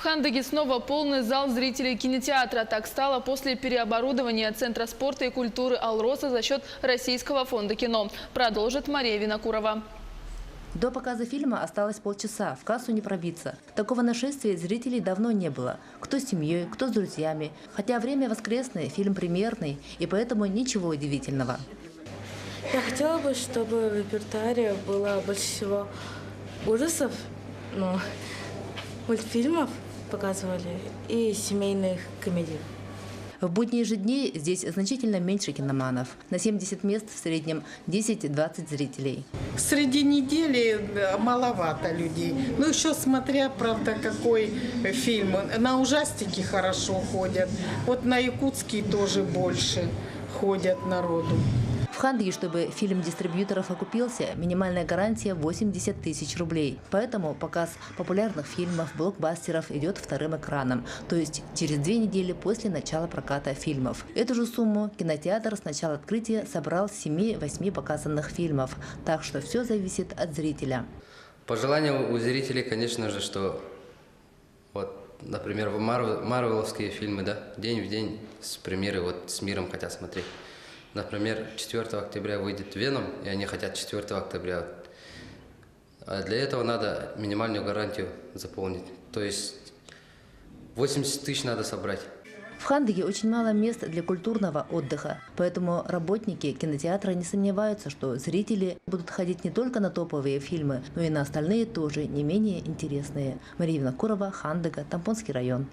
В Хандыге снова полный зал зрителей кинотеатра. Так стало после переоборудования Центра спорта и культуры «Алроса» за счет Российского фонда кино. Продолжит Мария Винокурова. До показа фильма осталось полчаса, в кассу не пробиться. Такого нашествия зрителей давно не было. Кто с семьей, кто с друзьями. Хотя время воскресное, фильм премьерный, и поэтому ничего удивительного. Я хотела бы, чтобы в репертуаре было больше всего ужасов, мультфильмов показывали и семейных комедий. В будние же дни здесь значительно меньше киноманов. На 70 мест в среднем 10-20 зрителей. Среди недели маловато людей. Ну, еще смотря, правда, какой фильм. На ужастики хорошо ходят. Вот на якутский тоже больше ходят народу. В Хандыге, чтобы фильм дистрибьюторов окупился, минимальная гарантия 80 тысяч рублей. Поэтому показ популярных фильмов, блокбастеров идет вторым экраном, то есть через 2 недели после начала проката фильмов. Эту же сумму кинотеатр с начала открытия собрал с 7-8 показанных фильмов. Так что все зависит от зрителя. Пожелание у зрителей, конечно же, что, например, марвеловские фильмы, день в день с премьеры, с миром хотят смотреть. Например, 4 октября выйдет «Веном», и они хотят 4 октября. А для этого надо минимальную гарантию заполнить. То есть 80 тысяч надо собрать. В Хандыге очень мало мест для культурного отдыха, поэтому работники кинотеатра не сомневаются, что зрители будут ходить не только на топовые фильмы, но и на остальные тоже не менее интересные. Мария Винокурова, Хандыга, Тампонский район.